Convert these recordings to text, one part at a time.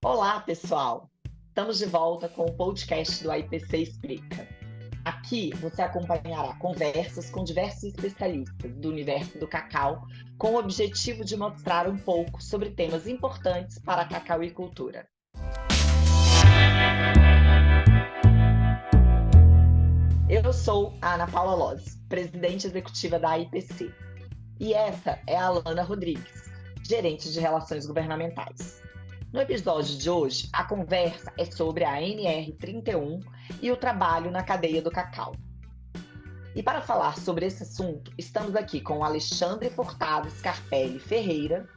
Olá, pessoal! Estamos de volta com o podcast do IPC Explica. Aqui você acompanhará conversas com diversos especialistas do universo do cacau, com o objetivo de mostrar um pouco sobre temas importantes para a cacauicultura. Eu sou a Ana Paula Loz, presidente executiva da IPC, e essa é a Alana Rodrigues, gerente de Relações Governamentais. No episódio de hoje, a conversa é sobre a NR31 e o trabalho na cadeia do cacau. E para falar sobre esse assunto, estamos aqui com o Alexandre Furtado Scarpelli Ferreira,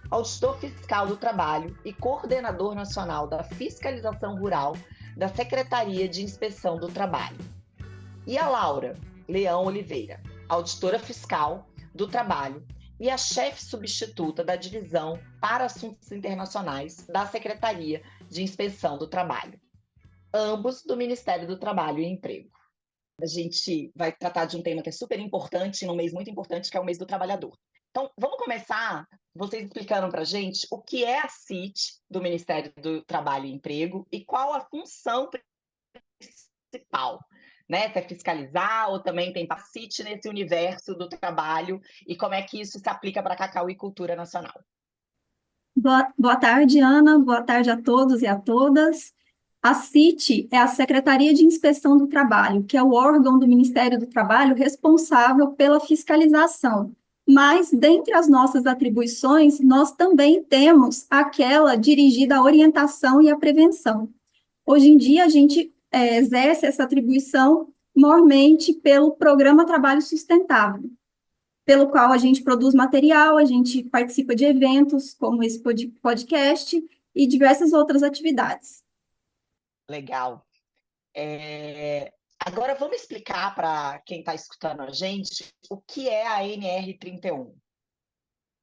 auditor fiscal do trabalho e coordenador nacional da fiscalização rural da Secretaria de Inspeção do Trabalho. E a Laura Leão Oliveira, auditora fiscal do trabalho e a chefe substituta da Divisão para Assuntos Internacionais da Secretaria de Inspeção do Trabalho, ambos do Ministério do Trabalho e Emprego. A gente vai tratar de um tema que é super importante, num mês muito importante, que é o mês do trabalhador. Então, vamos começar vocês explicando para a gente o que é a CIT do Ministério do Trabalho e Emprego e qual a função principal. Né? Se é fiscalizar ou também tem CIT nesse universo do trabalho e como é que isso se aplica para a cacauicultura nacional. Boa tarde, Ana. Boa tarde a todos e a todas. A CIT é a Secretaria de Inspeção do Trabalho, que é o órgão do Ministério do Trabalho responsável pela fiscalização. Mas, dentre as nossas atribuições, nós também temos aquela dirigida à orientação e à prevenção. Hoje em dia, a gente exerce essa atribuição maiormente pelo Programa Trabalho Sustentável, pelo qual a gente produz material, a gente participa de eventos, como esse podcast, e diversas outras atividades. Legal. Agora vamos explicar para quem está escutando a gente o que é a NR31.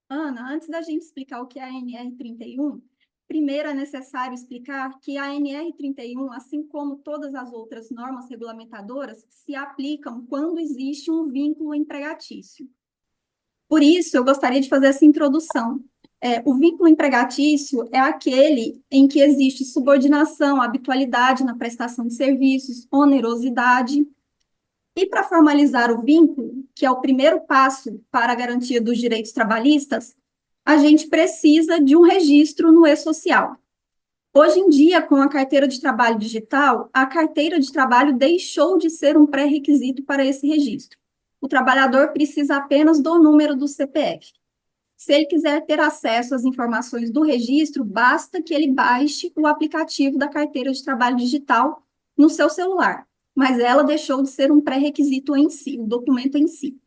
Ana, antes da gente explicar o que é a NR31, primeiro é necessário explicar que a NR31, assim como todas as outras normas regulamentadoras, se aplicam quando existe um vínculo empregatício. Por isso, eu gostaria de fazer essa introdução. O vínculo empregatício é aquele em que existe subordinação, habitualidade na prestação de serviços, onerosidade. E para formalizar o vínculo, que é o primeiro passo para a garantia dos direitos trabalhistas, a gente precisa de um registro no e-social. Hoje em dia, com a carteira de trabalho digital, a carteira de trabalho deixou de ser um pré-requisito para esse registro. O trabalhador precisa apenas do número do CPF. Se ele quiser ter acesso às informações do registro, basta que ele baixe o aplicativo da carteira de trabalho digital no seu celular, mas ela deixou de ser um pré-requisito em si, o documento em si.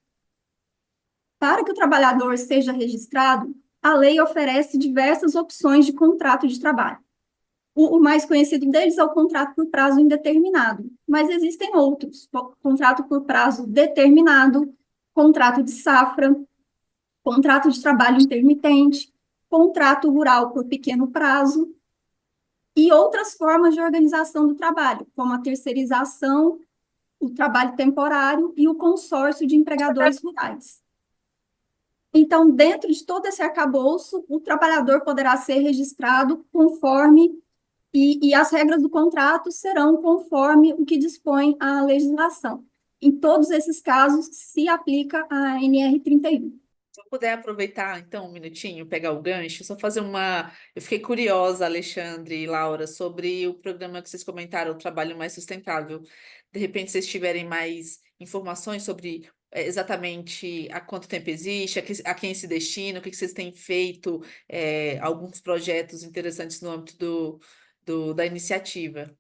Para que o trabalhador seja registrado, a lei oferece diversas opções de contrato de trabalho. O mais conhecido deles é o contrato por prazo indeterminado, mas existem outros: contrato por prazo determinado, contrato de safra, contrato de trabalho intermitente, contrato rural por pequeno prazo e outras formas de organização do trabalho, como a terceirização, o trabalho temporário e o consórcio de empregadores rurais. Então, dentro de todo esse arcabouço, o trabalhador poderá ser registrado conforme e as regras do contrato serão conforme o que dispõe a legislação. Em todos esses casos, se aplica a NR31. Se eu puder aproveitar, então, um minutinho, pegar o gancho, só fazer uma... Eu fiquei curiosa, Alexandre e Laura, sobre o programa que vocês comentaram, o Trabalho Mais Sustentável. De repente, vocês tiverem mais informações sobre exatamente há quanto tempo existe, a quem se destina, o que vocês têm feito, alguns projetos interessantes no âmbito da iniciativa.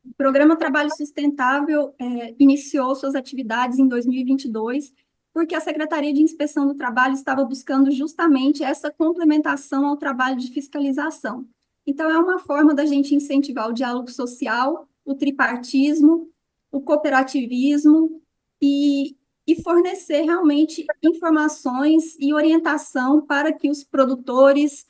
O Programa Trabalho Sustentável iniciou suas atividades em 2022, porque a Secretaria de Inspeção do Trabalho estava buscando justamente essa complementação ao trabalho de fiscalização. Então, é uma forma da gente incentivar o diálogo social, o tripartismo, o cooperativismo e fornecer realmente informações e orientação para que os produtores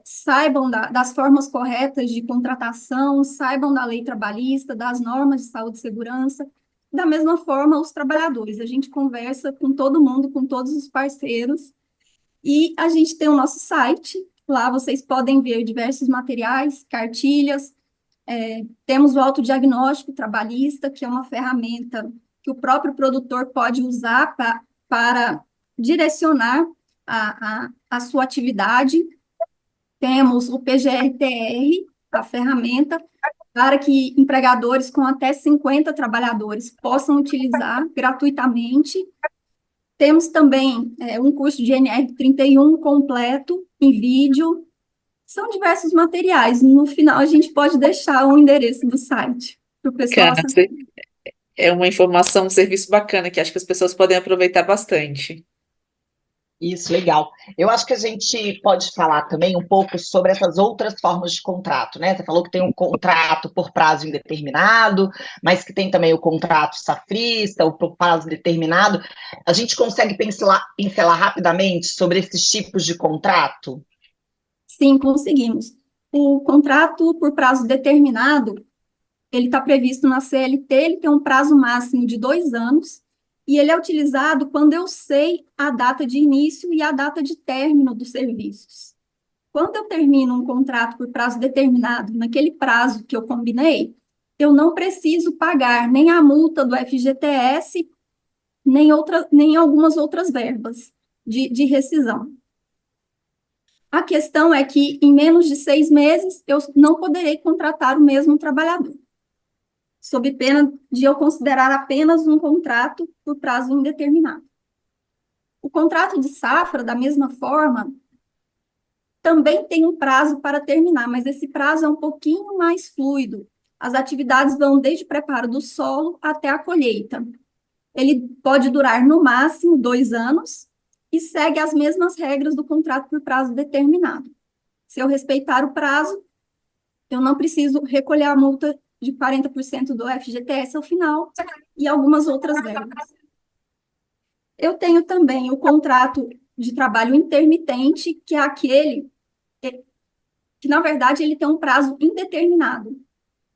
saibam das formas corretas de contratação, saibam da lei trabalhista, das normas de saúde e segurança. Da mesma forma, os trabalhadores. A gente conversa com todo mundo, com todos os parceiros, e a gente tem o nosso site, Lá vocês podem ver diversos materiais, cartilhas, temos o autodiagnóstico trabalhista, que é uma ferramenta que o próprio produtor pode usar para direcionar a sua atividade. Temos o PGR-TR, a ferramenta, para que empregadores com até 50 trabalhadores possam utilizar gratuitamente. Temos também um curso de NR31 completo, em vídeo. São diversos materiais. No final, a gente pode deixar o endereço do site para o pessoal Bacana, acessar. é uma informação, um serviço bacana que acho que as pessoas podem aproveitar bastante. Isso, legal. Eu acho que a gente pode falar também um pouco sobre essas outras formas de contrato, né? Você falou que tem um contrato por prazo indeterminado, mas que tem também o contrato safrista, o por prazo determinado. A gente consegue pincelar rapidamente sobre esses tipos de contrato? Sim, conseguimos. O contrato por prazo determinado, ele está previsto na CLT, ele tem um prazo máximo de 2 anos, e ele é utilizado quando eu sei a data de início e a data de término dos serviços. Quando eu termino um contrato por prazo determinado, naquele prazo que eu combinei, eu não preciso pagar nem a multa do FGTS, nem algumas outras verbas de rescisão. A questão é que, em menos de 6 meses, eu não poderei contratar o mesmo trabalhador, sob pena de eu considerar apenas um contrato por prazo indeterminado. O contrato de safra, da mesma forma, também tem um prazo para terminar, mas esse prazo é um pouquinho mais fluido. As atividades vão desde o preparo do solo até a colheita. Ele pode durar, no máximo, 2 anos e segue as mesmas regras do contrato por prazo determinado. Se eu respeitar o prazo, eu não preciso recolher a multa de 40% do FGTS ao final e algumas outras verbas. Eu tenho também o contrato de trabalho intermitente, que é aquele que, na verdade, ele tem um prazo indeterminado,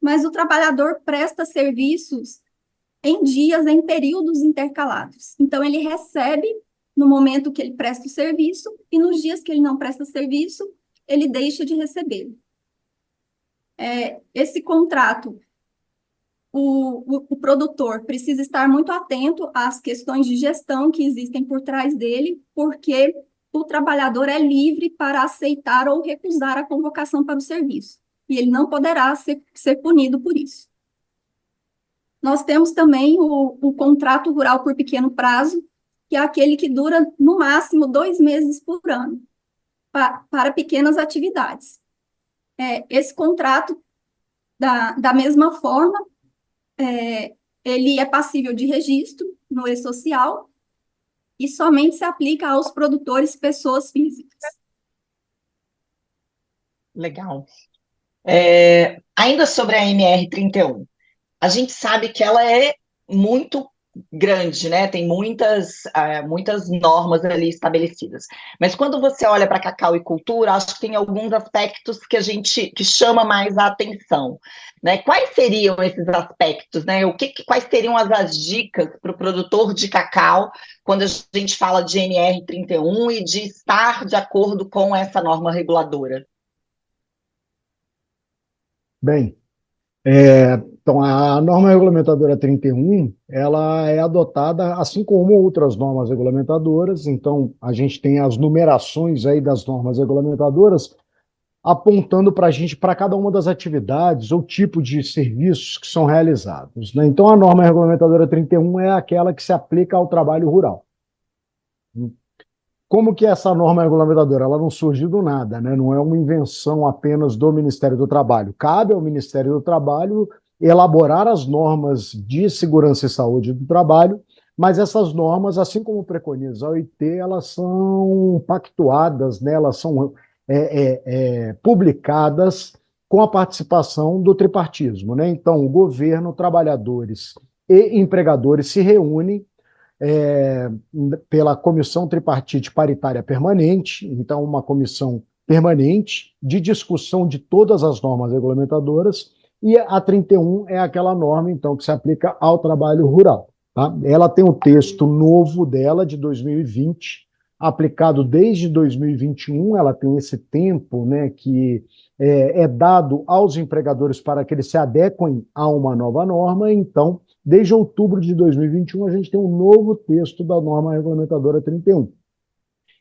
mas o trabalhador presta serviços em dias, em períodos intercalados. Então, ele recebe no momento que ele presta o serviço e nos dias que ele não presta serviço, ele deixa de receber. Esse contrato, o produtor precisa estar muito atento às questões de gestão que existem por trás dele, porque o trabalhador é livre para aceitar ou recusar a convocação para o serviço, e ele não poderá ser punido por isso. Nós temos também o contrato rural por pequeno prazo, que é aquele que dura, no máximo, 2 meses por ano, para pequenas atividades. Esse contrato, da mesma forma, ele é passível de registro no E-Social e somente se aplica aos produtores pessoas físicas. Legal. Ainda sobre a MR31, a gente sabe que ela é muito grande, né? Tem muitas normas ali estabelecidas. Mas quando você olha para cacau e cultura, acho que tem alguns aspectos que chama mais a atenção, né? Quais seriam esses aspectos, né? Quais seriam as dicas para o produtor de cacau quando a gente fala de MR31 e de estar de acordo com essa norma reguladora? Bem, então a norma regulamentadora 31, ela é adotada assim como outras normas regulamentadoras, então a gente tem as numerações aí das normas regulamentadoras apontando para a gente, para cada uma das atividades ou tipo de serviços que são realizados, né? Então a norma regulamentadora 31 é aquela que se aplica ao trabalho rural. Como que é essa norma regulamentadora? Ela não surgiu do nada, né? Não é uma invenção apenas do Ministério do Trabalho. Cabe ao Ministério do Trabalho elaborar as normas de segurança e saúde do trabalho, mas essas normas, assim como preconiza a OIT, elas são pactuadas, né? Elas são publicadas com a participação do tripartismo, né? Então, o governo, trabalhadores e empregadores se reúnem é, pela Comissão Tripartite Paritária Permanente, então uma comissão permanente de discussão de todas as normas regulamentadoras, e a 31 é aquela norma, então, que se aplica ao trabalho rural. Tá? Ela tem o texto novo dela, de 2020, aplicado desde 2021, ela tem esse tempo, né, que é dado aos empregadores para que eles se adequem a uma nova norma. Então, desde outubro de 2021, a gente tem um novo texto da norma regulamentadora 31.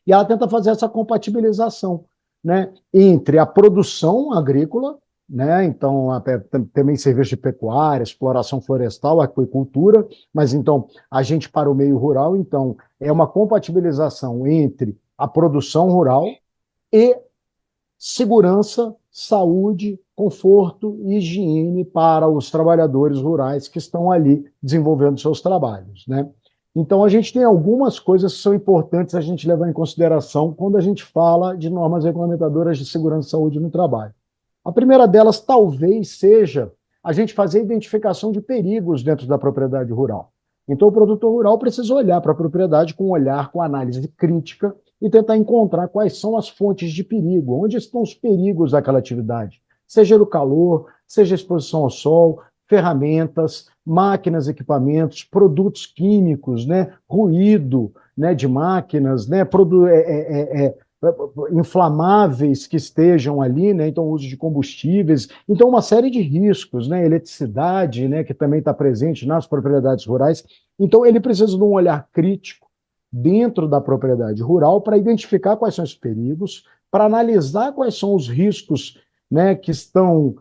E ela tenta fazer essa compatibilização, né, entre a produção agrícola, né, então também serviço de pecuária, exploração florestal, aquicultura, mas então a gente para o meio rural, então é uma compatibilização entre a produção rural e segurança, saúde, conforto e higiene para os trabalhadores rurais que estão ali desenvolvendo seus trabalhos, né? Então, a gente tem algumas coisas que são importantes a gente levar em consideração quando a gente fala de normas regulamentadoras de segurança e saúde no trabalho. A primeira delas talvez seja a gente fazer a identificação de perigos dentro da propriedade rural. Então, o produtor rural precisa olhar para a propriedade com um olhar, com análise crítica e tentar encontrar quais são as fontes de perigo, onde estão os perigos daquela atividade, seja do calor, seja exposição ao sol, ferramentas, máquinas, equipamentos, produtos químicos, né, ruído, né, de máquinas, né, inflamáveis que estejam ali, né, então uso de combustíveis, então uma série de riscos, né, eletricidade, né, que também está presente nas propriedades rurais. Então ele precisa de um olhar crítico dentro da propriedade rural para identificar quais são os perigos, para analisar quais são os riscos, né, que estão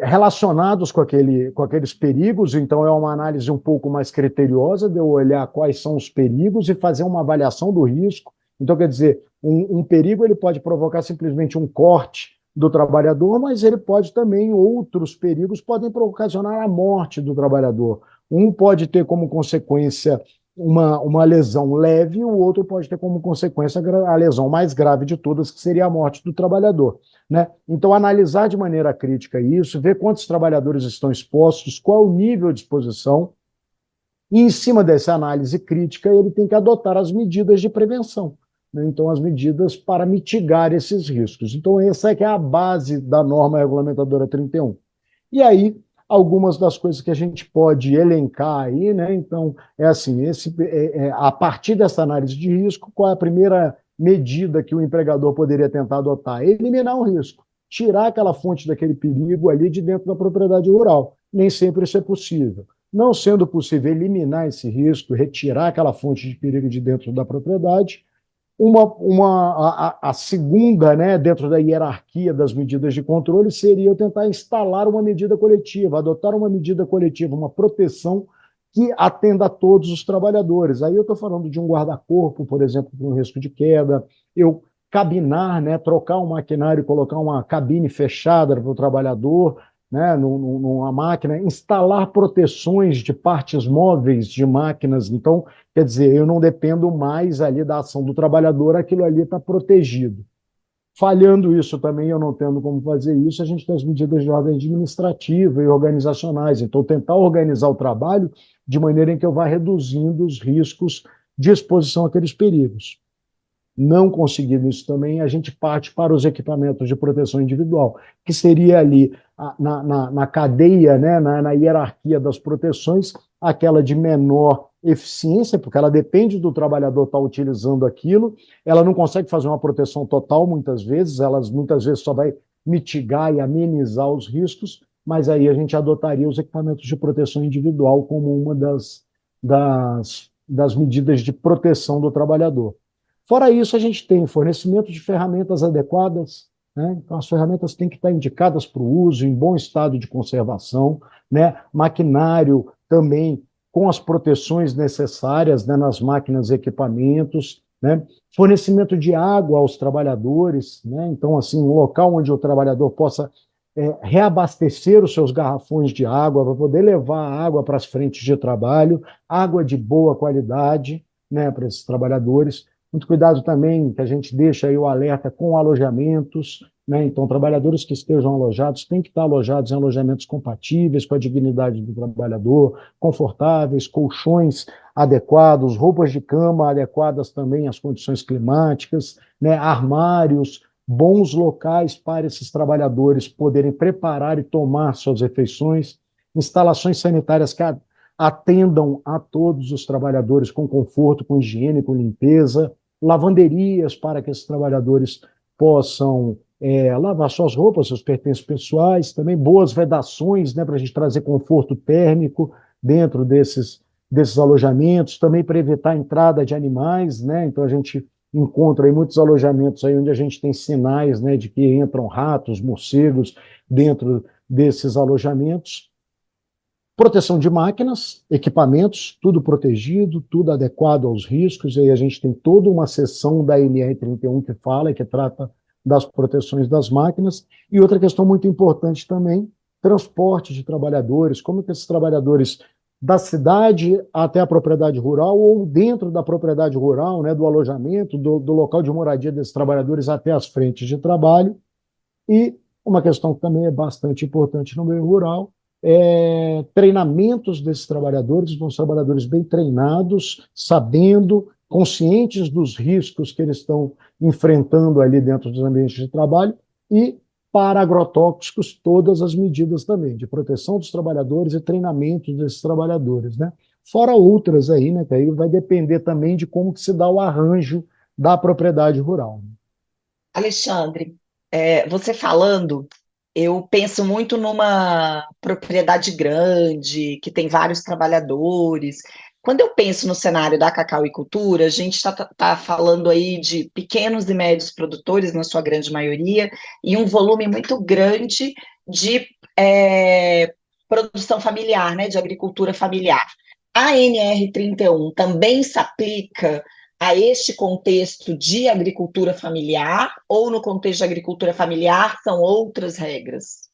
relacionados com aqueles perigos. Então é uma análise um pouco mais criteriosa de eu olhar quais são os perigos e fazer uma avaliação do risco. Então, quer dizer, um perigo ele pode provocar simplesmente um corte do trabalhador, mas ele pode também, outros perigos podem ocasionar a morte do trabalhador. Um pode ter como consequência uma lesão leve, o outro pode ter como consequência a lesão mais grave de todas, que seria a morte do trabalhador, né? Então, analisar de maneira crítica isso, ver quantos trabalhadores estão expostos, qual o nível de exposição, e em cima dessa análise crítica, ele tem que adotar as medidas de prevenção, né? Então, as medidas para mitigar esses riscos. Então, essa é que é a base da norma regulamentadora 31. E aí, algumas das coisas que a gente pode elencar aí, né? Então, é assim, a partir dessa análise de risco, qual é a primeira medida que o empregador poderia tentar adotar? Eliminar o risco, tirar aquela fonte daquele perigo ali de dentro da propriedade rural. Nem sempre isso é possível. Não sendo possível eliminar esse risco, retirar aquela fonte de perigo de dentro da propriedade, a segunda, né, dentro da hierarquia das medidas de controle, seria eu tentar instalar uma medida coletiva, adotar uma medida coletiva, uma proteção que atenda a todos os trabalhadores. Aí eu estou falando de um guarda-corpo, por exemplo, para um risco de queda, eu cabinar, né, trocar um maquinário e colocar uma cabine fechada para o trabalhador, né, numa máquina, instalar proteções de partes móveis de máquinas. Então, quer dizer, eu não dependo mais ali da ação do trabalhador, aquilo ali está protegido. Falhando isso também, eu não tendo como fazer isso, a gente tem as medidas de ordem administrativa e organizacionais. Então, tentar organizar o trabalho de maneira em que eu vá reduzindo os riscos de exposição àqueles perigos. Não conseguindo isso também, a gente parte para os equipamentos de proteção individual, que seria ali na cadeia, né, na hierarquia das proteções, aquela de menor eficiência, porque ela depende do trabalhador estar utilizando aquilo, ela não consegue fazer uma proteção total muitas vezes, elas muitas vezes só vai mitigar e amenizar os riscos, mas aí a gente adotaria os equipamentos de proteção individual como uma das medidas de proteção do trabalhador. Fora isso, a gente tem fornecimento de ferramentas adequadas, né? Então, as ferramentas têm que estar indicadas para o uso, em bom estado de conservação, né? Maquinário também com as proteções necessárias, né, nas máquinas e equipamentos, né? Fornecimento de água aos trabalhadores, né? Então, assim, um local onde o trabalhador possa reabastecer os seus garrafões de água, para poder levar a água para as frentes de trabalho, água de boa qualidade, né, para esses trabalhadores. Muito cuidado também, que a gente deixa aí o alerta com alojamentos, né? Então, trabalhadores que estejam alojados têm que estar alojados em alojamentos compatíveis com a dignidade do trabalhador, confortáveis, colchões adequados, roupas de cama adequadas também às condições climáticas, né? Armários, bons locais para esses trabalhadores poderem preparar e tomar suas refeições, instalações sanitárias atendam a todos os trabalhadores com conforto, com higiene, com limpeza, lavanderias para que esses trabalhadores possam lavar suas roupas, seus pertences pessoais, também boas vedações, né, para a gente trazer conforto térmico dentro desses alojamentos, também para evitar a entrada de animais, né? Então a gente encontra aí muitos alojamentos aí onde a gente tem sinais, né, de que entram ratos, morcegos dentro desses alojamentos. Proteção de máquinas, equipamentos, tudo protegido, tudo adequado aos riscos, e aí a gente tem toda uma seção da NR31 que fala, que trata das proteções das máquinas, e outra questão muito importante também, transporte de trabalhadores, como que esses trabalhadores da cidade até a propriedade rural, ou dentro da propriedade rural, né, do alojamento, do local de moradia desses trabalhadores até as frentes de trabalho, e uma questão que também é bastante importante no meio rural, treinamentos desses trabalhadores, os trabalhadores bem treinados, sabendo, conscientes dos riscos que eles estão enfrentando ali dentro dos ambientes de trabalho, e para agrotóxicos, todas as medidas também, de proteção dos trabalhadores e treinamento desses trabalhadores, né? Fora outras aí, né, que aí vai depender também de como que se dá o arranjo da propriedade rural. Alexandre, você falando, eu penso muito numa propriedade grande, que tem vários trabalhadores. Quando eu penso no cenário da cacauicultura, a gente está falando aí de pequenos e médios produtores, na sua grande maioria, e um volume muito grande de produção familiar, né, de agricultura familiar. A NR31 também se aplica a este contexto de agricultura familiar, ou no contexto de agricultura familiar são outras regras?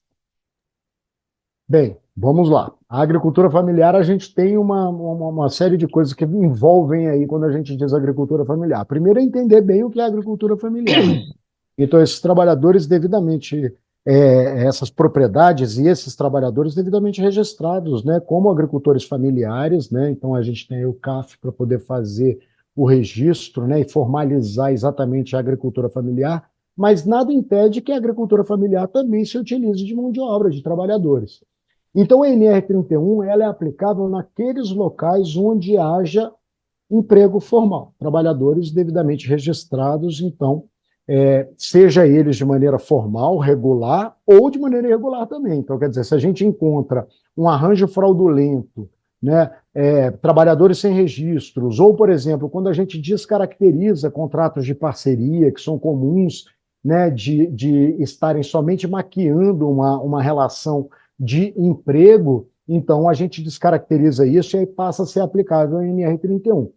Bem, vamos lá. A agricultura familiar, a gente tem uma série de coisas que envolvem aí quando a gente diz agricultura familiar. Primeiro é entender bem o que é agricultura familiar. Então, esses trabalhadores devidamente, essas propriedades e esses trabalhadores devidamente registrados, né, como agricultores familiares, né? Então, a gente tem o CAF para poder fazer o registro, né, e formalizar exatamente a agricultura familiar, mas nada impede que a agricultura familiar também se utilize de mão de obra, de trabalhadores. Então, a NR31 ela é aplicável naqueles locais onde haja emprego formal, trabalhadores devidamente registrados, então, seja eles de maneira formal, regular, ou de maneira irregular também. Então, quer dizer, se a gente encontra um arranjo fraudulento, né, trabalhadores sem registros, ou, por exemplo, quando a gente descaracteriza contratos de parceria, que são comuns, né, de estarem somente maquiando uma relação de emprego, então a gente descaracteriza isso e aí passa a ser aplicável a NR31.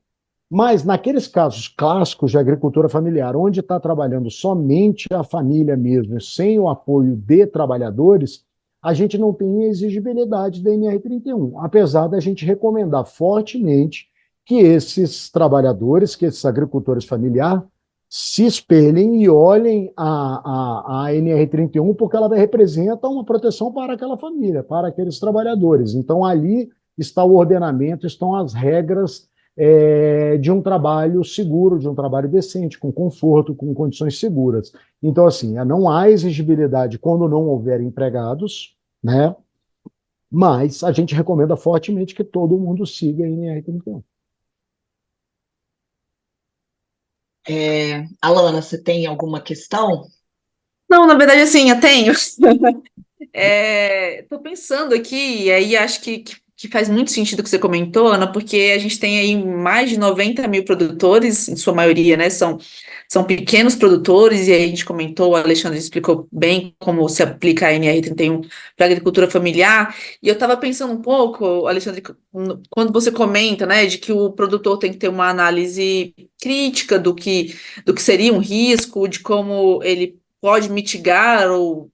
Mas naqueles casos clássicos de agricultura familiar, onde está trabalhando somente a família mesmo, sem o apoio de trabalhadores, a gente não tem a exigibilidade da NR31, apesar da gente recomendar fortemente que esses trabalhadores, que esses agricultores familiares, se espelhem e olhem a NR31, porque ela representa uma proteção para aquela família, para aqueles trabalhadores. Então, ali está o ordenamento, estão as regras de um trabalho seguro, de um trabalho decente, com conforto, com condições seguras. Então, assim, não há exigibilidade quando não houver empregados, né? Mas a gente recomenda fortemente que todo mundo siga a NR31. Alana, você tem alguma questão? Não, na verdade, assim, eu tenho. Estou pensando aqui, e aí acho que faz muito sentido o que você comentou, Ana, porque a gente tem aí mais de 90 mil produtores, em sua maioria, né? São pequenos produtores, e aí a gente comentou, o Alexandre explicou bem como se aplica a NR31 para a agricultura familiar. E eu estava pensando um pouco, Alexandre, quando você comenta, né, de que o produtor tem que ter uma análise crítica do que seria um risco, de como ele pode mitigar ou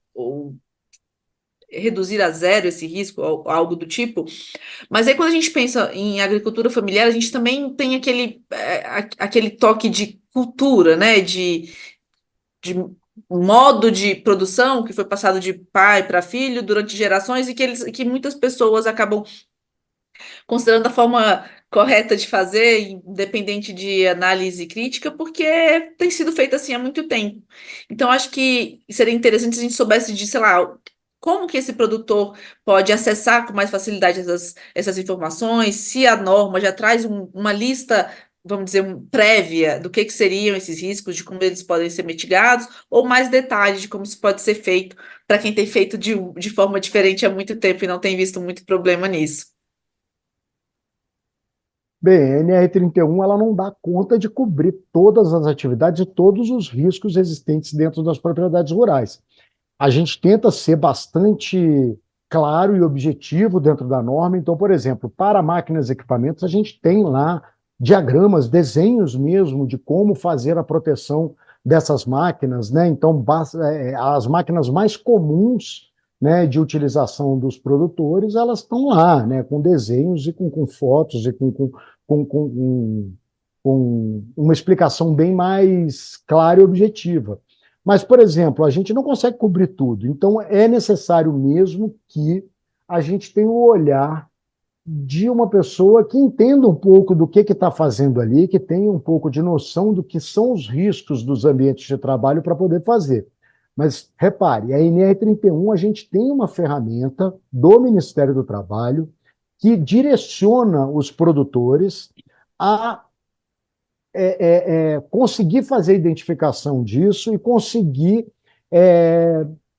reduzir a zero esse risco, ou algo do tipo. Mas aí, quando a gente pensa em agricultura familiar, a gente também tem aquele toque de cultura, né? De modo de produção que foi passado de pai para filho durante gerações e que muitas pessoas acabam considerando a forma correta de fazer, independente de análise crítica, porque tem sido feito assim há muito tempo. Então, acho que seria interessante se a gente soubesse de, sei lá, como que esse produtor pode acessar com mais facilidade essas informações, se a norma já traz uma lista, vamos dizer, prévia do que seriam esses riscos, de como eles podem ser mitigados, ou mais detalhes de como isso pode ser feito para quem tem feito de forma diferente há muito tempo e não tem visto muito problema nisso. Bem, a NR31 ela não dá conta de cobrir todas as atividades e todos os riscos existentes dentro das propriedades rurais. A gente tenta ser bastante claro e objetivo dentro da norma. Então, por exemplo, para máquinas e equipamentos, a gente tem lá diagramas, desenhos mesmo de como fazer a proteção dessas máquinas, né? Então, as máquinas mais comuns, né, de utilização dos produtores, elas estão lá, né, com desenhos e com fotos e com uma explicação bem mais clara e objetiva. Mas, por exemplo, a gente não consegue cobrir tudo, então é necessário mesmo que a gente tenha o olhar de uma pessoa que entenda um pouco do que está fazendo ali, que tenha um pouco de noção do que são os riscos dos ambientes de trabalho para poder fazer. Mas, repare, a NR31, a gente tem uma ferramenta do Ministério do Trabalho que direciona os produtores a conseguir fazer a identificação disso e conseguir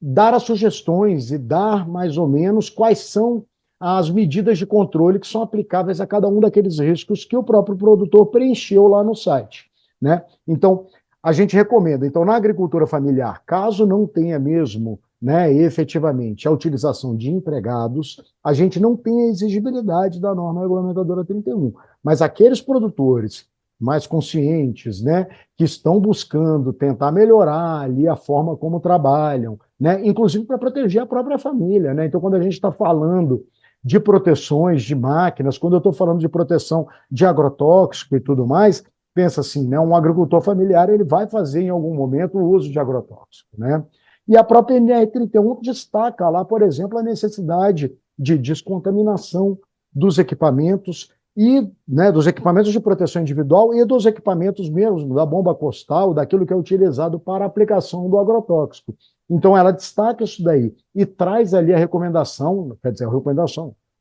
dar as sugestões e dar mais ou menos quais são as medidas de controle que são aplicáveis a cada um daqueles riscos que o próprio produtor preencheu lá no site, né? Então, a gente recomenda. Então, na agricultura familiar, caso não tenha mesmo, né, efetivamente a utilização de empregados, a gente não tem a exigibilidade da norma regulamentadora 31. Mas aqueles produtores mais conscientes, né, que estão buscando tentar melhorar ali a forma como trabalham, né, inclusive para proteger a própria família, né? Então, quando a gente está falando de proteções de máquinas, quando eu estou falando de proteção de agrotóxico e tudo mais, pensa assim, né, um agricultor familiar ele vai fazer em algum momento o uso de agrotóxico, né? E a própria NR31 destaca lá, por exemplo, a necessidade de descontaminação dos equipamentos e, né, dos equipamentos de proteção individual e dos equipamentos mesmo, da bomba costal, daquilo que é utilizado para a aplicação do agrotóxico. Então, ela destaca isso daí e traz ali a recomendação, quer dizer,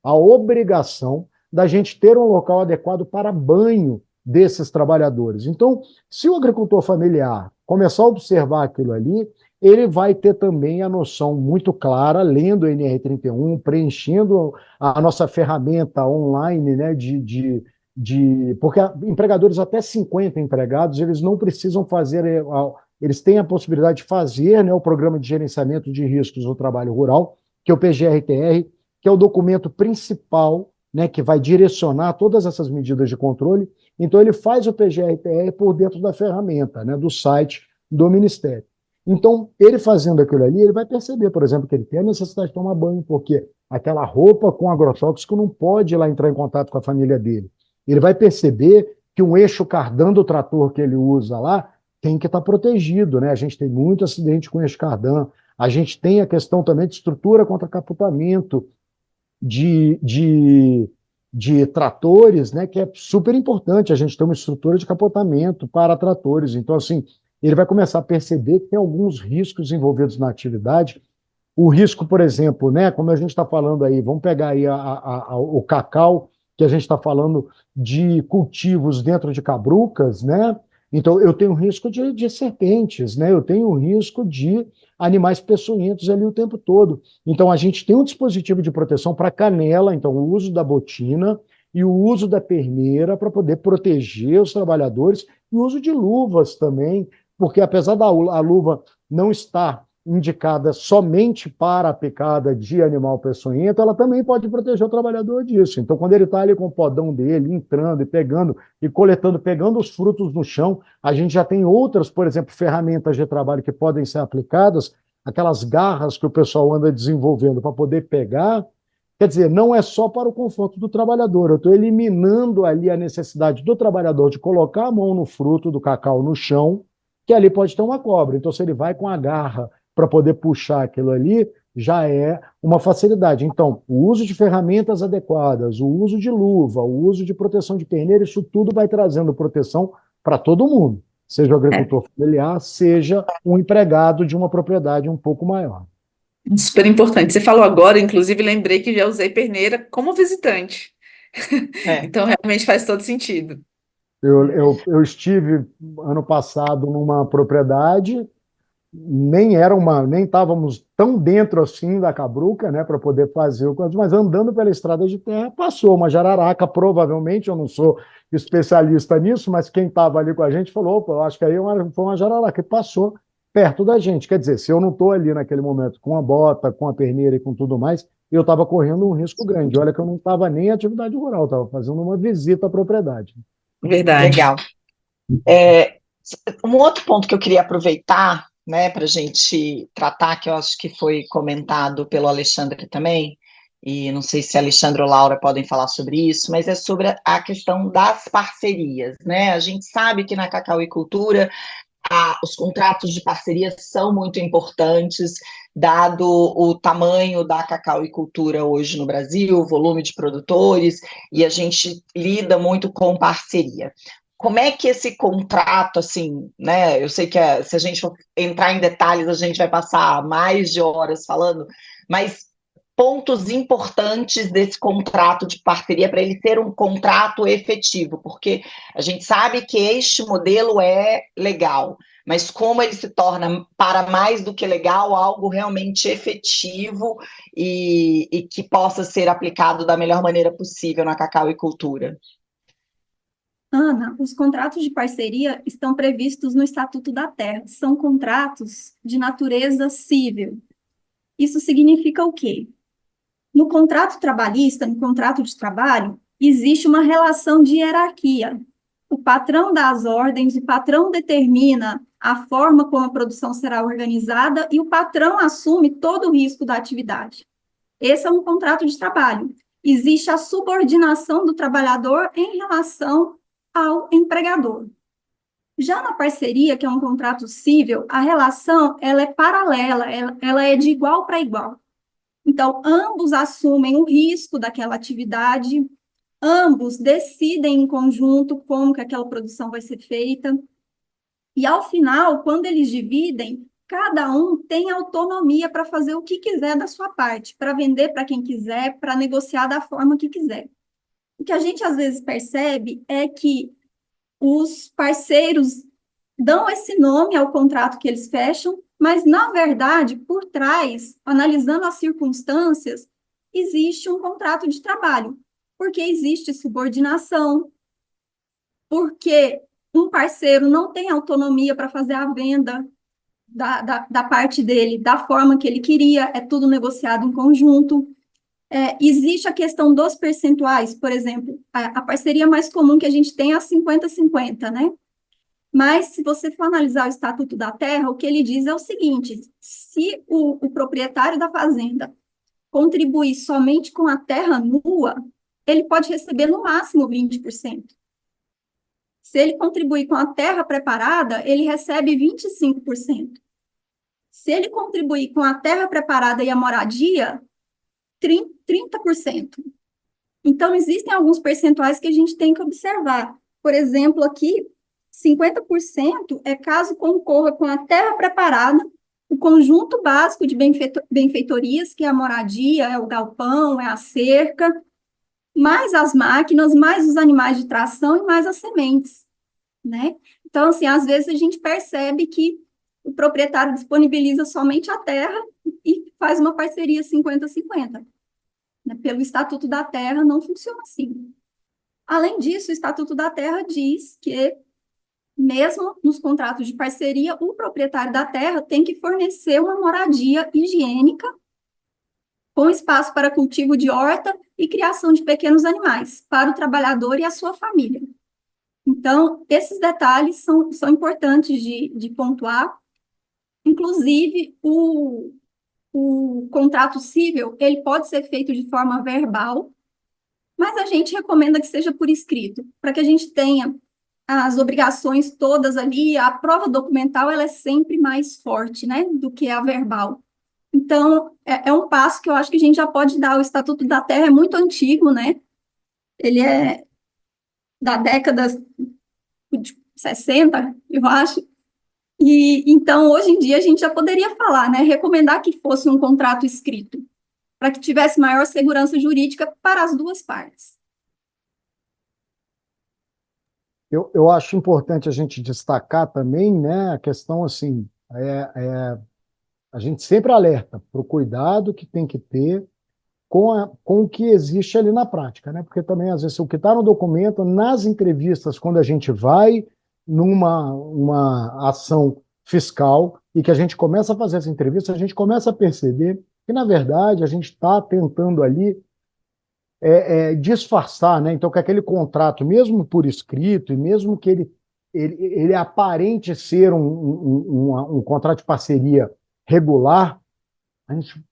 a obrigação da gente ter um local adequado para banho desses trabalhadores. Então, se o agricultor familiar começar a observar aquilo ali, ele vai ter também a noção muito clara, lendo o NR31, preenchendo a nossa ferramenta online, né, porque empregadores até 50 empregados, eles não precisam fazer, eles têm a possibilidade de fazer, né, o Programa de Gerenciamento de Riscos no Trabalho Rural, que é o PGRTR, que é o documento principal, né, que vai direcionar todas essas medidas de controle. Então, ele faz o PGRTR por dentro da ferramenta, né, do site do Ministério. Então, ele fazendo aquilo ali, ele vai perceber, por exemplo, que ele tem a necessidade de tomar banho, porque aquela roupa com agrotóxico não pode ir lá entrar em contato com a família dele. Ele vai perceber que um eixo cardan do trator que ele usa lá tem que estar protegido, né? A gente tem muito acidente com eixo cardan, a gente tem a questão também de estrutura contra capotamento de tratores, né? Que é super importante a gente ter uma estrutura de capotamento para tratores. Então, assim, ele vai começar a perceber que tem alguns riscos envolvidos na atividade. O risco, por exemplo, né, como a gente está falando aí, vamos pegar aí o cacau, que a gente está falando de cultivos dentro de cabrucas, né? Então, eu tenho risco de serpentes, né? Eu tenho risco de animais peçonhentos ali o tempo todo. Então, a gente tem um dispositivo de proteção para canela, então, o uso da botina e o uso da perneira para poder proteger os trabalhadores, e o uso de luvas também, porque apesar da luva não estar indicada somente para a picada de animal peçonhento, ela também pode proteger o trabalhador disso. Então, quando ele está ali com o podão dele, entrando e pegando e coletando, pegando os frutos no chão, a gente já tem outras, por exemplo, ferramentas de trabalho que podem ser aplicadas, aquelas garras que o pessoal anda desenvolvendo para poder pegar. Quer dizer, não é só para o conforto do trabalhador, eu estou eliminando ali a necessidade do trabalhador de colocar a mão no fruto do cacau no chão, que ali pode ter uma cobra. Então, se ele vai com a garra para poder puxar aquilo ali, já é uma facilidade. Então, o uso de ferramentas adequadas, o uso de luva, o uso de proteção de perneira, isso tudo vai trazendo proteção para todo mundo, seja o agricultor familiar, seja um empregado de uma propriedade um pouco maior. Super importante. Você falou agora, inclusive, lembrei que já usei perneira como visitante. É. Então, realmente faz todo sentido. Eu estive ano passado numa propriedade, nem estávamos tão dentro assim da Cabruca, né, para poder fazer o coisa, mas andando pela estrada de terra passou uma jararaca, provavelmente, eu não sou especialista nisso, mas quem estava ali com a gente falou, opa, eu acho que aí foi uma jararaca, e passou perto da gente. Quer dizer, se eu não estou ali naquele momento com a bota, com a perneira e com tudo mais, eu estava correndo um risco grande. Olha que eu não estava nem em atividade rural, estava fazendo uma visita à propriedade. Verdade. Legal. É, um outro ponto que eu queria aproveitar, né, para a gente tratar, que eu acho que foi comentado pelo Alexandre também, e não sei se Alexandre ou Laura podem falar sobre isso, mas é sobre a questão das parcerias, né? A gente sabe que na cacauicultura os contratos de parceria são muito importantes, dado o tamanho da cacauicultura hoje no Brasil, o volume de produtores, e a gente lida muito com parceria. Como é que esse contrato, assim, né? Eu sei que se a gente for entrar em detalhes, a gente vai passar mais de horas falando, mas pontos importantes desse contrato de parceria para ele ser um contrato efetivo, porque a gente sabe que este modelo é legal, mas como ele se torna, para mais do que legal, algo realmente efetivo e que possa ser aplicado da melhor maneira possível na cacauicultura. Ana, os contratos de parceria estão previstos no Estatuto da Terra. São contratos de natureza civil. Isso significa o quê? No contrato trabalhista, no contrato de trabalho, existe uma relação de hierarquia. O patrão dá as ordens, o patrão determina a forma como a produção será organizada e o patrão assume todo o risco da atividade. Esse é um contrato de trabalho. Existe a subordinação do trabalhador em relação ao empregador. Já na parceria, que é um contrato civil, a relação ela é paralela, ela é de igual para igual. Então, ambos assumem o risco daquela atividade, ambos decidem em conjunto como que aquela produção vai ser feita, e ao final, quando eles dividem, cada um tem autonomia para fazer o que quiser da sua parte, para vender para quem quiser, para negociar da forma que quiser. O que a gente às vezes percebe é que os parceiros dão esse nome ao contrato que eles fecham, mas, na verdade, por trás, analisando as circunstâncias, existe um contrato de trabalho, porque existe subordinação, porque um parceiro não tem autonomia para fazer a venda da parte dele da forma que ele queria, é tudo negociado em conjunto. Existe a questão dos percentuais, por exemplo, a parceria mais comum que a gente tem é a 50-50, né? Mas, se você for analisar o Estatuto da Terra, o que ele diz é o seguinte: se o proprietário da fazenda contribuir somente com a terra nua, ele pode receber no máximo 20%. Se ele contribuir com a terra preparada, ele recebe 25%. Se ele contribuir com a terra preparada e a moradia, 30%. Então, existem alguns percentuais que a gente tem que observar. Por exemplo, aqui, 50% é caso concorra com a terra preparada, o conjunto básico de benfeitorias, que é a moradia, é o galpão, é a cerca, mais as máquinas, mais os animais de tração e mais as sementes, né? Então, assim, às vezes a gente percebe que o proprietário disponibiliza somente a terra e faz uma parceria 50-50. Né? Pelo Estatuto da Terra, não funciona assim. Além disso, o Estatuto da Terra diz que, mesmo nos contratos de parceria, o proprietário da terra tem que fornecer uma moradia higiênica, com espaço para cultivo de horta e criação de pequenos animais, para o trabalhador e a sua família. Então, esses detalhes são importantes de pontuar. Inclusive, o contrato civil, ele pode ser feito de forma verbal, mas a gente recomenda que seja por escrito, para que a gente tenha as obrigações todas ali, a prova documental ela é sempre mais forte, né, do que a verbal. Então, é um passo que eu acho que a gente já pode dar. O Estatuto da Terra é muito antigo, né? Ele é da década de 60, eu acho. E então, hoje em dia, a gente já poderia falar, né, recomendar que fosse um contrato escrito, para que tivesse maior segurança jurídica para as duas partes. Eu acho importante a gente destacar também, né, a questão assim, a gente sempre alerta para o cuidado que tem que ter com o que existe ali na prática, né? Porque também, às vezes, o que está no documento, nas entrevistas, quando a gente vai numa uma ação fiscal e que a gente começa a fazer essa entrevista, a gente começa a perceber que, na verdade, a gente está tentando ali disfarçar, né? Então, que aquele contrato, mesmo por escrito, e mesmo que ele aparente ser um contrato de parceria regular,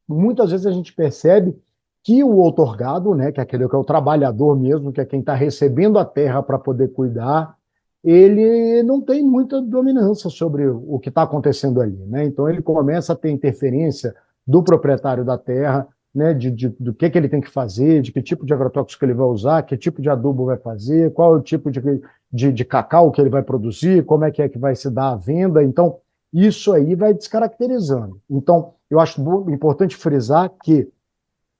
muitas vezes a gente percebe que o outorgado, né, que é aquele que é o trabalhador mesmo, que é quem está recebendo a terra para poder cuidar, ele não tem muita dominância sobre o que está acontecendo ali, né? Então ele começa a ter interferência do proprietário da terra, né, do que ele tem que fazer, de que tipo de agrotóxico que ele vai usar, que tipo de adubo vai fazer, qual é o tipo de cacau que ele vai produzir, como é que vai se dar a venda. Então, isso aí vai descaracterizando. Então, eu acho importante frisar que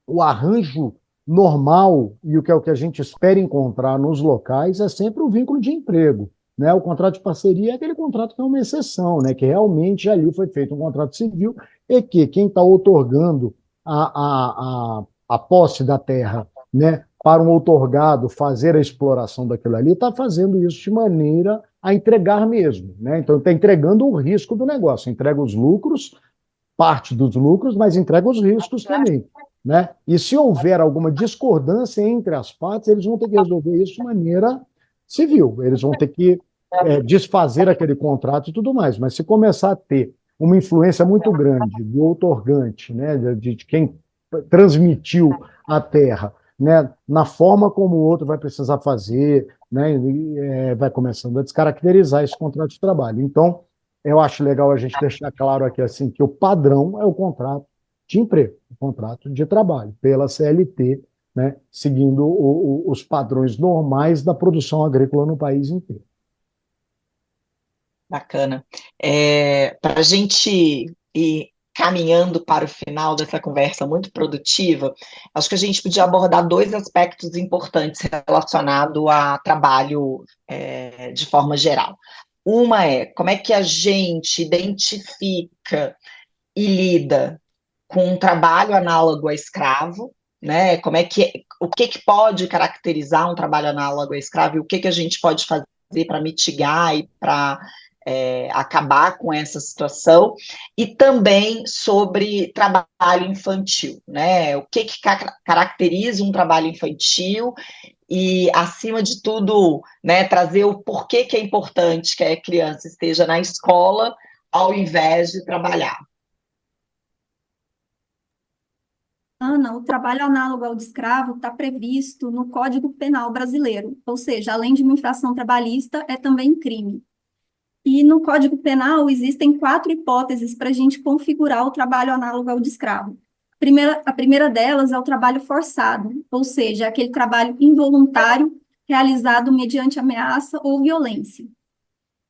o arranjo normal e o que a gente espera encontrar nos locais é sempre o vínculo de emprego. Né? O contrato de parceria é aquele contrato que é uma exceção, né? Que realmente ali foi feito um contrato civil e que quem está otorgando a posse da terra, né, para um outorgado fazer a exploração daquilo ali, está fazendo isso de maneira a entregar mesmo. Né? Então, está entregando o risco do negócio, entrega os lucros, parte dos lucros, mas entrega os riscos também. Né? E se houver alguma discordância entre as partes, eles vão ter que resolver isso de maneira civil. Eles vão ter que desfazer aquele contrato e tudo mais. Mas se começar a ter uma influência muito grande do outorgante, né, de quem transmitiu a terra, né, na forma como o outro vai precisar fazer, né, vai começando a descaracterizar esse contrato de trabalho. Então, eu acho legal a gente deixar claro aqui assim que o padrão é o contrato de emprego, o contrato de trabalho, pela CLT, né, seguindo os padrões normais da produção agrícola no país inteiro. Bacana. Para a gente ir caminhando para o final dessa conversa muito produtiva, acho que a gente podia abordar dois aspectos importantes relacionados a trabalho, de forma geral. Uma é como é que a gente identifica e lida com um trabalho análogo a escravo, né? O que que pode caracterizar um trabalho análogo a escravo e o que que a gente pode fazer para mitigar e para acabar com essa situação, e também sobre trabalho infantil, né? O que que caracteriza um trabalho infantil e, acima de tudo, né, trazer o porquê que é importante que a criança esteja na escola ao invés de trabalhar. Ana, o trabalho análogo ao de escravo está previsto no Código Penal brasileiro, ou seja, além de uma infração trabalhista, é também crime. E no Código Penal existem 4 hipóteses para a gente configurar o trabalho análogo ao de escravo. A primeira delas é o trabalho forçado, ou seja, aquele trabalho involuntário realizado mediante ameaça ou violência.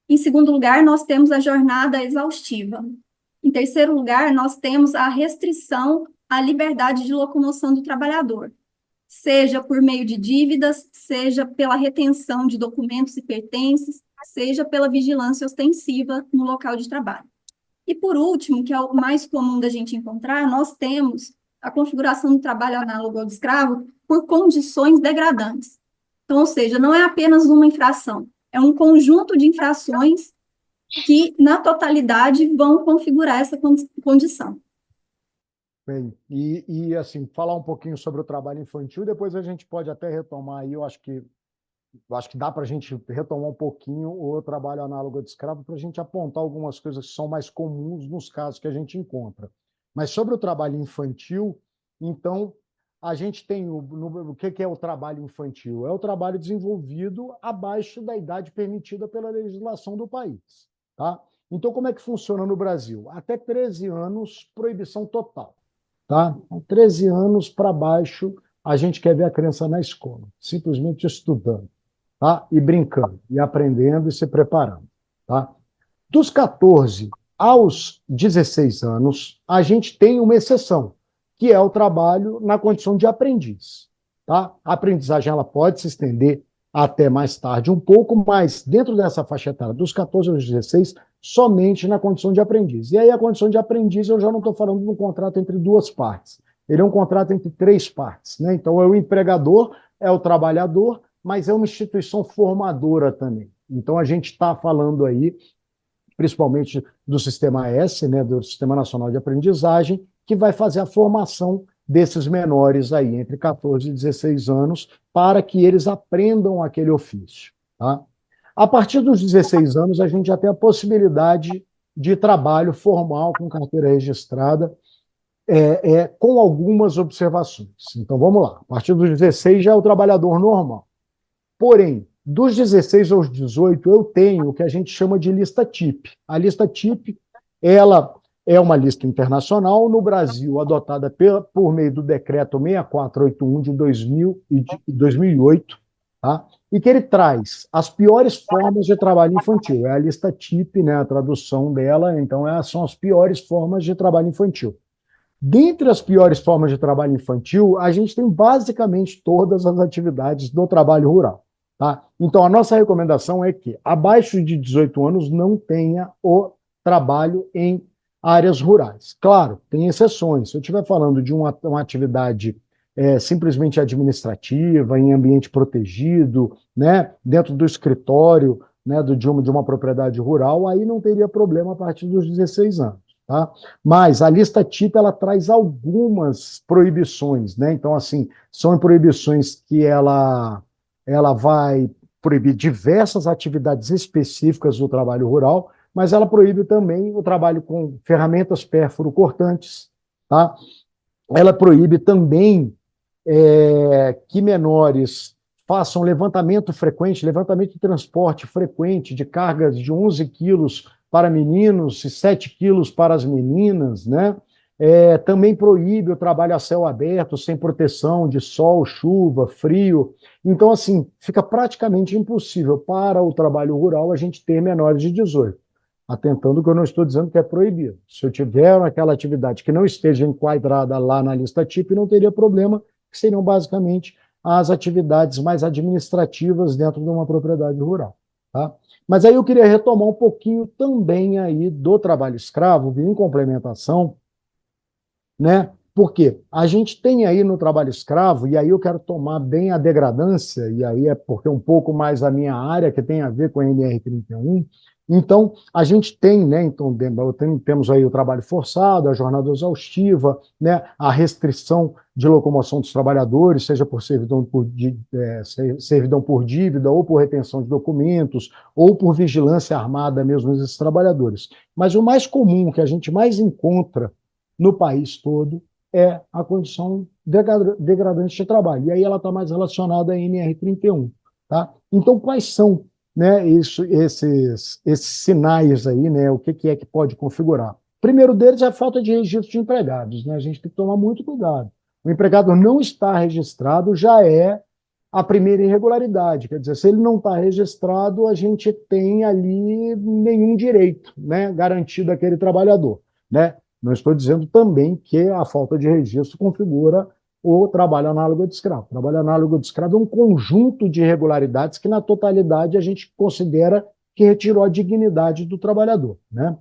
Em segundo lugar, nós temos a jornada exaustiva. Em terceiro lugar, nós temos a restrição à liberdade de locomoção do trabalhador, seja por meio de dívidas, seja pela retenção de documentos e pertences, seja pela vigilância ostensiva no local de trabalho. E por último, que é o mais comum da gente encontrar, nós temos a configuração do trabalho análogo ao de escravo por condições degradantes. Então, ou seja, não é apenas uma infração, é um conjunto de infrações que, na totalidade, vão configurar essa condição. Bem, assim, falar um pouquinho sobre o trabalho infantil, depois a gente pode até retomar aí, eu acho que dá para a gente retomar um pouquinho o trabalho análogo de escravo para a gente apontar algumas coisas que são mais comuns nos casos que a gente encontra. Mas sobre o trabalho infantil, então, a gente tem o que é o trabalho infantil? É o trabalho desenvolvido abaixo da idade permitida pela legislação do país. Tá? Então, como é que funciona no Brasil? Até 13 anos, proibição total. Tá? 13 anos para baixo, a gente quer ver a criança na escola, simplesmente estudando, tá? E brincando, e aprendendo e se preparando. Tá? Dos 14 aos 16 anos, a gente tem uma exceção, que é o trabalho na condição de aprendiz. Tá? A aprendizagem ela pode se estender até mais tarde um pouco, mas dentro dessa faixa etária, dos 14 aos 16, somente na condição de aprendiz. E aí a condição de aprendiz eu já não estou falando de um contrato entre duas partes. Ele é um contrato entre três partes. Né? Então é o empregador, é o trabalhador, mas é uma instituição formadora também. Então a gente está falando aí principalmente do Sistema S, né, do Sistema Nacional de Aprendizagem, que vai fazer a formação desses menores aí, entre 14 e 16 anos, para que eles aprendam aquele ofício. Tá? A partir dos 16 anos, a gente já tem a possibilidade de trabalho formal com carteira registrada, com algumas observações. Então, vamos lá. A partir dos 16 já é o trabalhador normal. Porém, dos 16 aos 18, eu tenho o que a gente chama de lista TIP. A lista TIP, ela é uma lista internacional, no Brasil, adotada por meio do decreto 6481 de 2008, tá? E que ele traz as piores formas de trabalho infantil. É a lista TIP, né, a tradução dela, então são as piores formas de trabalho infantil. Dentre as piores formas de trabalho infantil, a gente tem basicamente todas as atividades do trabalho rural. Tá? Então, a nossa recomendação é que, abaixo de 18 anos, não tenha o trabalho em áreas rurais. Claro, tem exceções. Se eu estiver falando de uma atividade simplesmente administrativa, em ambiente protegido, né, dentro do escritório, né, de uma propriedade rural, aí não teria problema a partir dos 16 anos. Tá? Mas a lista TIP ela traz algumas proibições. Né? Então, assim, são proibições que ela vai proibir diversas atividades específicas do trabalho rural, mas ela proíbe também o trabalho com ferramentas pérfuro-cortantes. Tá? Ela proíbe também que menores façam levantamento de transporte frequente de cargas de 11 quilos para meninos e 7 quilos para as meninas, né? Também proíbe o trabalho a céu aberto, sem proteção de sol, chuva, frio. Então, assim, fica praticamente impossível para o trabalho rural a gente ter menores de 18. Atentando que eu não estou dizendo que é proibido. Se eu tiver aquela atividade que não esteja enquadrada lá na lista TIP, não teria problema, que seriam basicamente as atividades mais administrativas dentro de uma propriedade rural. Tá? Mas aí eu queria retomar um pouquinho também aí do trabalho escravo, em complementação, né? Porque a gente tem aí no trabalho escravo, e aí eu quero tomar bem a degradância, e aí é porque é um pouco mais a minha área, que tem a ver com a NR31. Então, a gente tem, né? Então, temos aí o trabalho forçado, a jornada exaustiva, né? A restrição de locomoção dos trabalhadores, seja por servidão por dívida, ou por retenção de documentos, ou por vigilância armada mesmo desses trabalhadores. Mas o mais comum, que a gente mais encontra no país todo, é a condição degradante de trabalho. E aí ela está mais relacionada à NR31. Tá? Então, quais são, né, esses sinais aí, né, o que é que pode configurar? O primeiro deles é a falta de registro de empregados. Né? A gente tem que tomar muito cuidado. O empregado não está registrado já é a primeira irregularidade. Quer dizer, se ele não está registrado, a gente tem ali nenhum direito, né, garantido àquele trabalhador. Né? Não estou dizendo também que a falta de registro configura o trabalho análogo de escravo. O trabalho análogo de escravo é um conjunto de irregularidades que, na totalidade, a gente considera que retirou a dignidade do trabalhador. Né?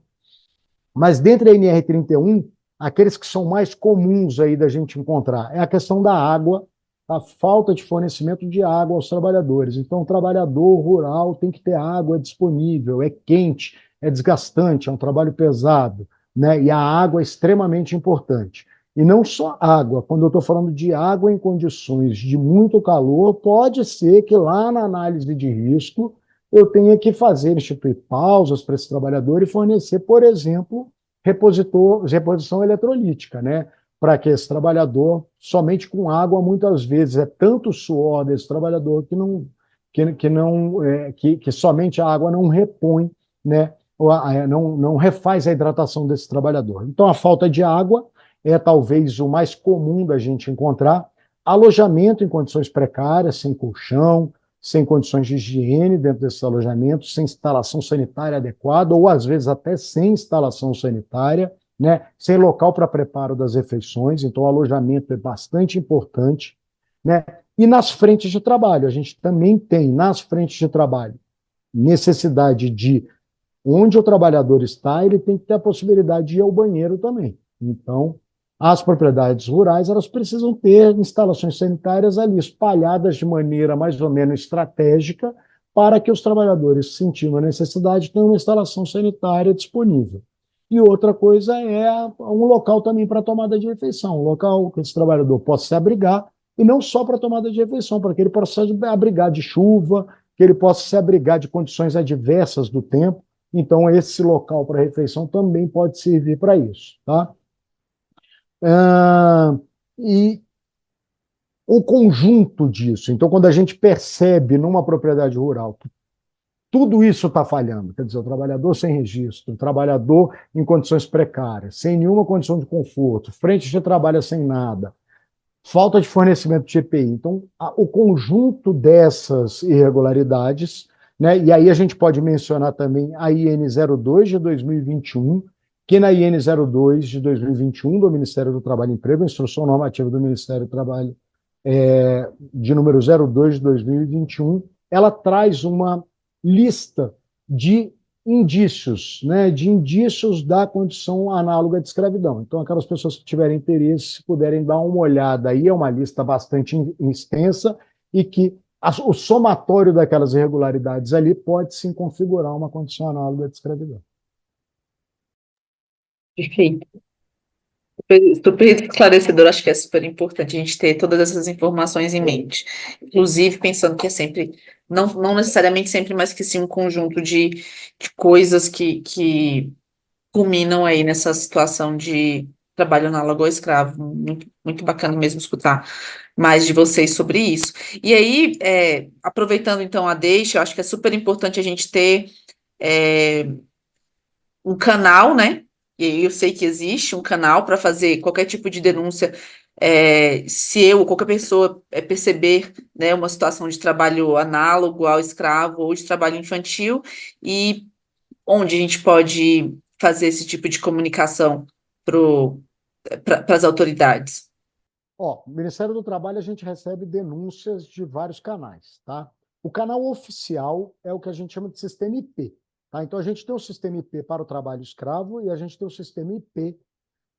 Mas, dentre a NR31, aqueles que são mais comuns aí da gente encontrar é a questão da água, a falta de fornecimento de água aos trabalhadores. Então, o trabalhador rural tem que ter água disponível, é quente, é desgastante, é um trabalho pesado. Né? E a água é extremamente importante. E não só água, quando eu estou falando de água em condições de muito calor, pode ser que lá na análise de risco eu tenha que instituir pausas para esse trabalhador e fornecer, por exemplo, reposição eletrolítica, né? Para que esse trabalhador, somente com água, muitas vezes, é tanto o suor desse trabalhador que somente a água não repõe, né? Não refaz a hidratação desse trabalhador. Então, a falta de água é talvez o mais comum da gente encontrar. Alojamento em condições precárias, sem colchão, sem condições de higiene dentro desses alojamentos, sem instalação sanitária adequada, ou às vezes até sem instalação sanitária, né? Sem local para preparo das refeições, então o alojamento é bastante importante, né? E nas frentes de trabalho, a gente também tem nas frentes de trabalho necessidade de onde o trabalhador está, ele tem que ter a possibilidade de ir ao banheiro também. Então, as propriedades rurais, elas precisam ter instalações sanitárias ali espalhadas de maneira mais ou menos estratégica para que os trabalhadores, sentindo a necessidade, tenham uma instalação sanitária disponível. E outra coisa é um local também para tomada de refeição, um local que esse trabalhador possa se abrigar, e não só para tomada de refeição, para que ele possa se abrigar de chuva, que ele possa se abrigar de condições adversas do tempo. Então, esse local para refeição também pode servir para isso, tá? E o conjunto disso, então, quando a gente percebe numa propriedade rural que tudo isso está falhando, quer dizer, o trabalhador sem registro, o trabalhador em condições precárias, sem nenhuma condição de conforto, frente de trabalho sem nada, falta de fornecimento de EPI. Então, o conjunto dessas irregularidades, né, e aí a gente pode mencionar também a IN 02 de 2021, que na IN 02 de 2021 do Ministério do Trabalho e Emprego, a instrução normativa do Ministério do Trabalho de número 02 de 2021, ela traz uma lista de indícios, né, de indícios da condição análoga de escravidão. Então, aquelas pessoas que tiverem interesse, puderem dar uma olhada aí, é uma lista bastante extensa e que o somatório daquelas irregularidades ali pode sim configurar uma condição análoga de escravidão. Perfeito. Super esclarecedor, acho que é super importante a gente ter todas essas informações em mente. Inclusive, pensando que é sempre, não necessariamente sempre, mas que sim um conjunto de coisas que culminam aí nessa situação de trabalho análogo ao escravo. Muito, muito bacana mesmo escutar mais de vocês sobre isso. E aí, aproveitando então a deixa, eu acho que é super importante a gente ter um canal, né? E aí eu sei que existe um canal para fazer qualquer tipo de denúncia, se eu ou qualquer pessoa perceber, né, uma situação de trabalho análogo ao escravo ou de trabalho infantil, e onde a gente pode fazer esse tipo de comunicação para as autoridades. Ó, no Ministério do Trabalho a gente recebe denúncias de vários canais, tá? O canal oficial é o que a gente chama de sistema IP, tá? Então a gente tem o sistema IP para o trabalho escravo e a gente tem o sistema IP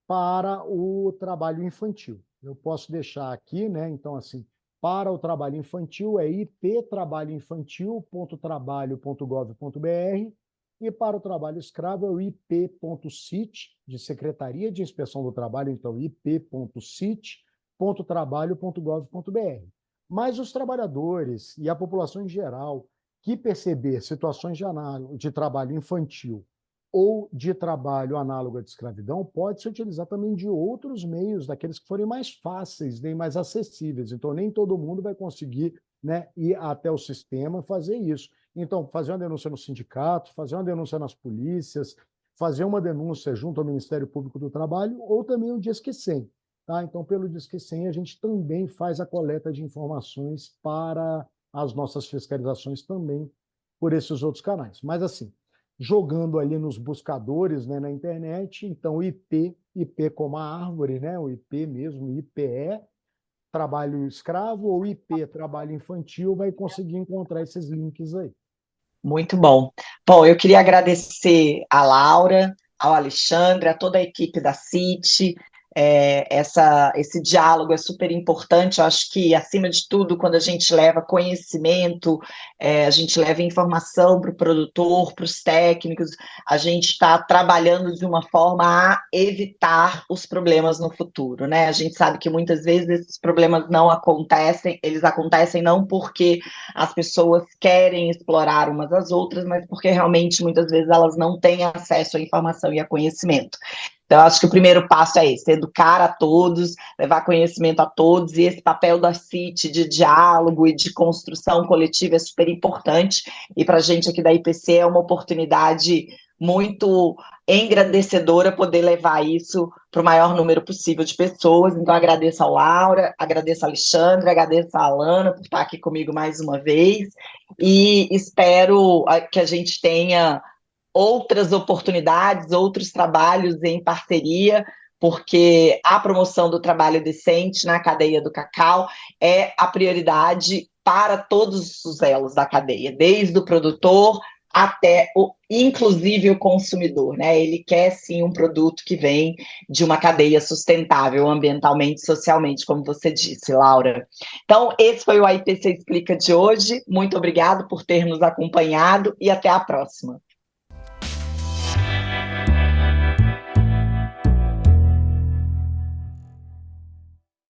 para o trabalho infantil. Eu posso deixar aqui, né? Então, assim, para o trabalho infantil é iptrabalhoinfantil.trabalho.gov.br e para o trabalho escravo é o ip.cit, de Secretaria de Inspeção do Trabalho, então ip.cit.trabalho.gov.br. Mas os trabalhadores e a população em geral que perceber situações de trabalho infantil ou de trabalho análogo à de escravidão, pode se utilizar também de outros meios, daqueles que forem mais fáceis, nem mais acessíveis. Então, nem todo mundo vai conseguir, né, ir até o sistema fazer isso. Então, fazer uma denúncia no sindicato, fazer uma denúncia nas polícias, fazer uma denúncia junto ao Ministério Público do Trabalho, ou também o Disque 100. Tá? Então, pelo Disque 100, a gente também faz a coleta de informações para as nossas fiscalizações também por esses outros canais. Mas, assim, jogando ali nos buscadores, né, na internet, então IP como a árvore, né, o IP mesmo, IPE, trabalho escravo, ou IP, trabalho infantil, vai conseguir encontrar esses links aí. Muito bom. Bom, eu queria agradecer a Laura, ao Alexandre, a toda a equipe da CIT. Esse diálogo é super importante. Eu acho que, acima de tudo, quando a gente leva conhecimento, a gente leva informação para o produtor, para os técnicos, a gente está trabalhando de uma forma a evitar os problemas no futuro, né? A gente sabe que muitas vezes esses problemas não acontecem, eles acontecem não porque as pessoas querem explorar umas às outras, mas porque realmente muitas vezes elas não têm acesso à informação e a conhecimento. Então, acho que o primeiro passo é esse, educar a todos, levar conhecimento a todos, e esse papel da CIT de diálogo e de construção coletiva é super importante, e para a gente aqui da IPC é uma oportunidade muito engrandecedora poder levar isso para o maior número possível de pessoas. Então, agradeço a Laura, agradeço a Alexandre, agradeço a Alana por estar aqui comigo mais uma vez, e espero que a gente tenha outras oportunidades, outros trabalhos em parceria, porque a promoção do trabalho decente na cadeia do cacau é a prioridade para todos os elos da cadeia, desde o produtor até inclusive o consumidor, né? Ele quer sim um produto que vem de uma cadeia sustentável ambientalmente e socialmente, como você disse, Laura. Então, esse foi o AIPC Explica de hoje. Muito obrigado por ter nos acompanhado e até a próxima.